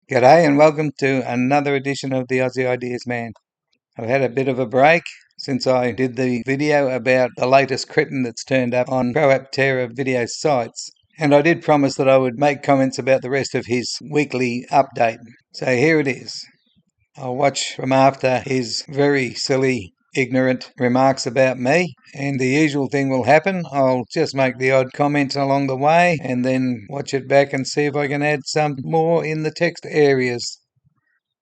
G'day and welcome to another edition of the Aussie Ideas Man. I've had a bit of a break since I did the video about the latest Cretin that's turned up on APTERA video sites, and I did promise that I would make comments about the rest of his weekly update. So here it is. I'll watch from after his very silly, ignorant remarks about me, and the usual thing will happen. I'll just make the odd comments along the way and then watch it back and see if I can add some more in the text areas.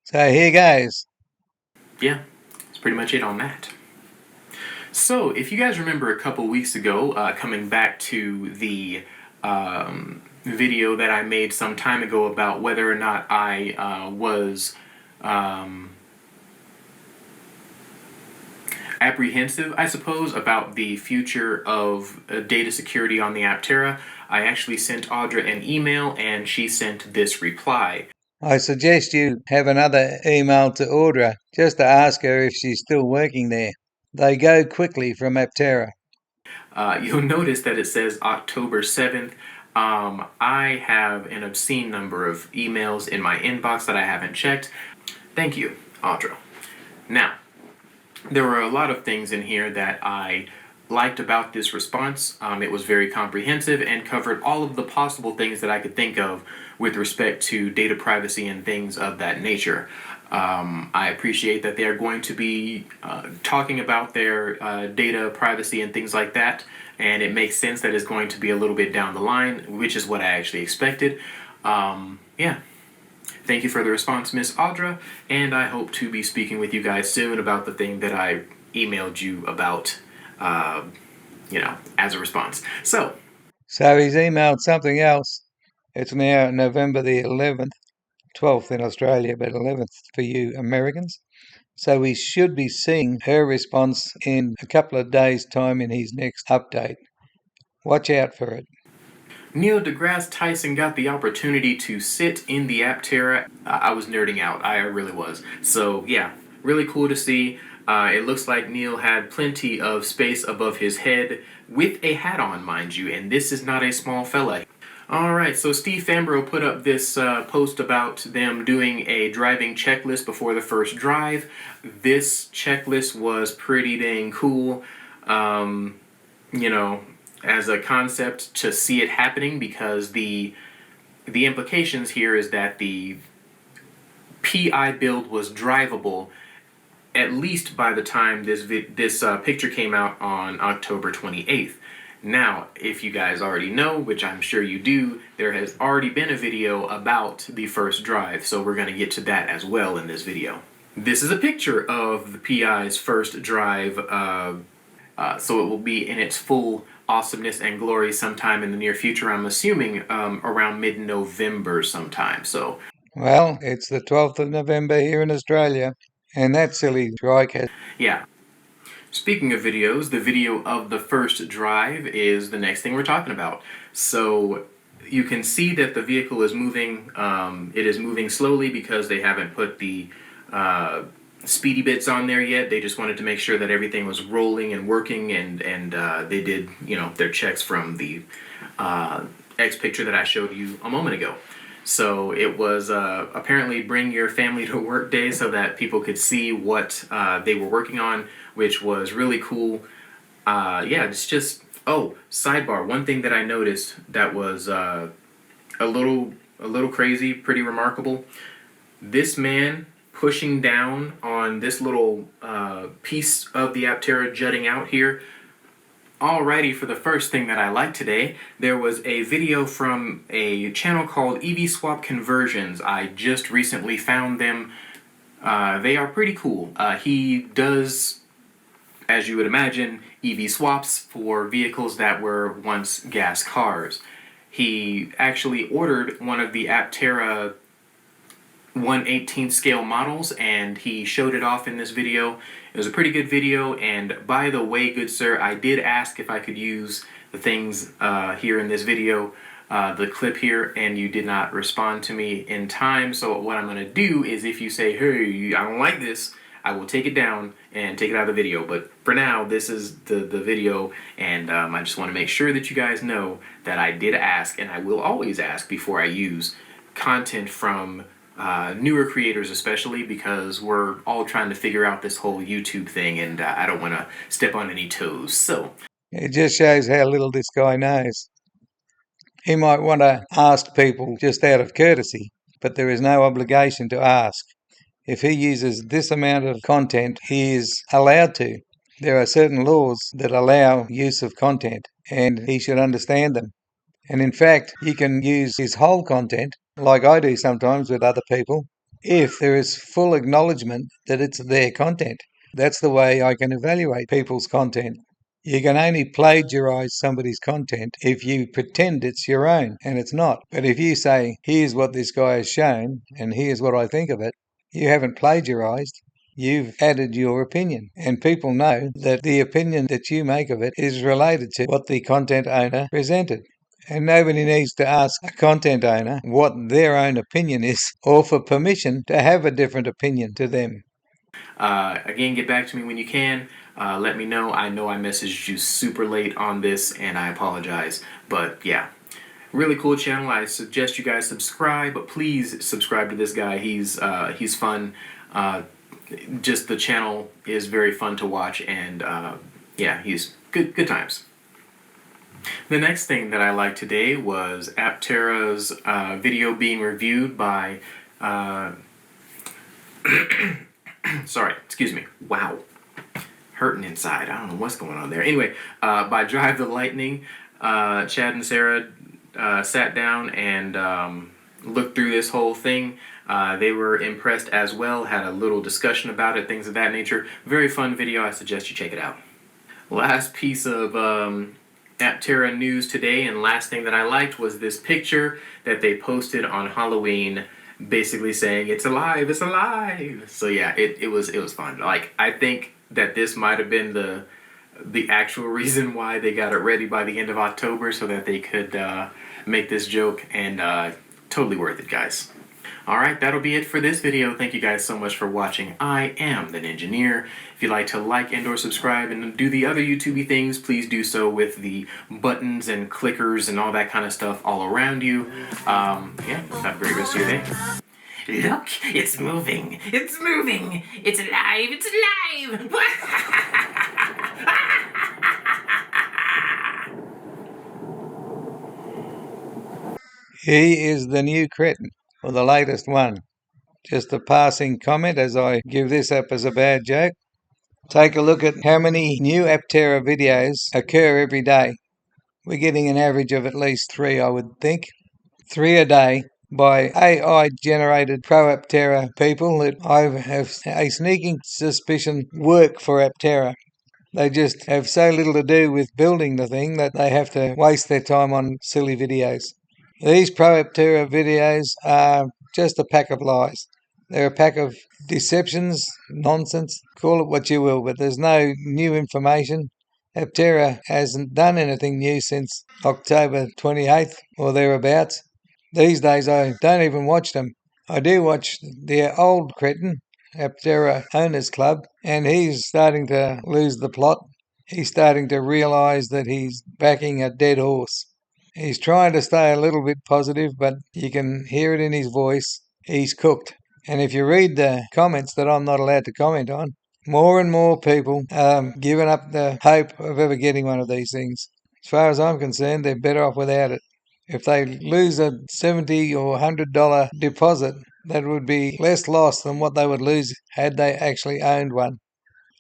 So here goes. Yeah, that's pretty much it on that. So, if you guys remember a couple weeks ago, coming back to the video that I made some time ago about whether or not I was apprehensive, I suppose, about the future of data security on the APTERA, I actually sent Audra an email and she sent this reply. I suggest you have another email to Audra just to ask her if she's still working there. They go quickly from APTERA. You'll notice that it says October 7th. I have an obscene number of emails in my inbox that I haven't checked. Thank you, Audra. Now, there were a lot of things in here that I liked about this response. It was very comprehensive and covered all of the possible things that I could think of with respect to data privacy and things of that nature. I appreciate that they are going to be talking about their data privacy and things like that, and it makes sense that it's going to be a little bit down the line, which is what I actually expected. Yeah. Thank you for the response, Miss Audra, and I hope to be speaking with you guys soon about the thing that I emailed you about, as a response. So he's emailed something else. It's now November the 11th, 12th in Australia, but 11th for you Americans. So we should be seeing her response in a couple of days' time in his next update. Watch out for it. Neil deGrasse Tyson got the opportunity to sit in the APTERA. I was nerding out. I really was. So yeah, really cool to see. It looks like Neil had plenty of space above his head with a hat on, mind you, and this is not a small fella. Alright, so Steve Fambro put up this post about them doing a driving checklist before the first drive. This checklist was pretty dang cool. As a concept to see it happening, because the implications here is that the PI build was drivable at least by the time this picture came out on October 28th. Now, if you guys already know, which I'm sure you do, there has already been a video about the first drive, so we're going to get to that as well in this video. This is a picture of the PI's first drive, so it will be in its full awesomeness and glory sometime in the near future. I'm assuming around mid-November sometime. So, well, it's the 12th of November here in Australia, and that silly strike has... Yeah. Speaking of videos, the video of the first drive is the next thing we're talking about. So you can see that the vehicle is moving. It is moving slowly because they haven't put the speedy bits on there yet. They just wanted to make sure that everything was rolling and working, and they did their checks from the X picture that I showed you a moment ago. So it was apparently bring your family to work day so that people could see what they were working on, which was really cool. Yeah, it's just, sidebar, one thing that I noticed that was a little crazy, pretty remarkable. This man pushing down on this little piece of the APTERA jutting out here. Alrighty, for the first thing that I like today, there was a video from a channel called EV Swap Conversions. I just recently found them. They are pretty cool. He does, as you would imagine, EV swaps for vehicles that were once gas cars. He actually ordered one of the APTERA 1/18 scale models, and he showed it off in this video. It was a pretty good video, and by the way, good sir, I did ask if I could use the things here in this video, the clip here, and you did not respond to me in time. So what I'm going to do is, if you say, hey, I don't like this, I will take it down and take it out of the video. But for now, this is the video, and I just want to make sure that you guys know that I did ask, and I will always ask before I use content from newer creators especially, because we're all trying to figure out this whole YouTube thing, and I don't want to step on any toes. So It just shows how little this guy knows. He might want to ask people just out of courtesy, but there is no obligation to ask. If he uses this amount of content, he is allowed to. There are certain laws that allow use of content, and he should understand them. And in fact, you can use his whole content, like I do sometimes with other people, if there is full acknowledgement that it's their content. That's the way I can evaluate people's content. You can only plagiarize somebody's content if you pretend it's your own, and it's not. But if you say, here's what this guy has shown, and here's what I think of it, you haven't plagiarized. You've added your opinion, and people know that the opinion that you make of it is related to what the content owner presented. And nobody needs to ask a content owner what their own opinion is or for permission to have a different opinion to them. again, get back to me when you can. Let me know. I know I messaged you super late on this, and I apologize. But yeah, really cool channel. I suggest you guys subscribe, but please subscribe to this guy. He's fun. Just the channel is very fun to watch, and yeah, he's good times. The next thing that I liked today was APTERA's video being reviewed by sorry, excuse me. Wow. Hurting inside. I don't know what's going on there. Anyway, by Drive the Lightning, Chad and Sarah sat down and looked through this whole thing. They were impressed as well, had a little discussion about it, things of that nature. Very fun video. I suggest you check it out. Last piece of APTERA news today, and last thing that I liked was this picture that they posted on Halloween, basically saying it's alive, it's alive. So yeah, it was fun. Like, I think that this might have been the actual reason why they got it ready by the end of October, so that they could make this joke, and totally worth it, guys. Alright, that'll be it for this video. Thank you guys so much for watching. I am the Ninjaneer. If you'd like to like and or subscribe and do the other YouTubey things, please do so with the buttons and clickers and all that kind of stuff all around you. Yeah, have a great rest of your day. Look, it's moving. It's moving. It's alive. It's alive. He is the new Cretin, or the latest one. Just a passing comment as I give this up as a bad joke. Take a look at how many new APTERA videos occur every day. We're getting an average of at least 3, I would think. 3 a day by AI-generated pro-APTERA people that I have a sneaking suspicion work for APTERA. They just have so little to do with building the thing that they have to waste their time on silly videos. These pro-APTERA videos are just a pack of lies. They're a pack of deceptions, nonsense, call it what you will, but there's no new information. APTERA hasn't done anything new since October 28th or thereabouts. These days I don't even watch them. I do watch the old Cretin, APTERA Owners Club, and he's starting to lose the plot. He's starting to realise that he's backing a dead horse. He's trying to stay a little bit positive, but you can hear it in his voice. He's cooked. And if you read the comments that I'm not allowed to comment on, more and more people are giving up the hope of ever getting one of these things. As far as I'm concerned, they're better off without it. If they lose a $70 or $100 deposit, that would be less loss than what they would lose had they actually owned one.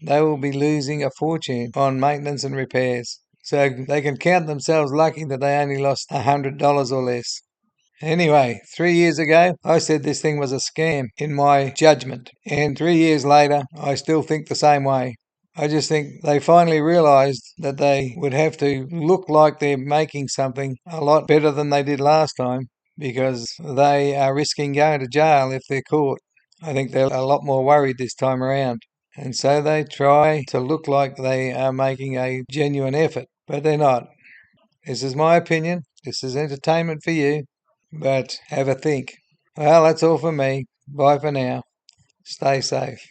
They will be losing a fortune on maintenance and repairs. So they can count themselves lucky that they only lost $100 or less. Anyway, 3 years ago, I said this thing was a scam, in my judgment. And 3 years later, I still think the same way. I just think they finally realised that they would have to look like they're making something a lot better than they did last time, because they are risking going to jail if they're caught. I think they're a lot more worried this time around. And so they try to look like they are making a genuine effort, but they're not. This is my opinion. This is entertainment for you, but have a think. Well, that's all for me. Bye for now. Stay safe.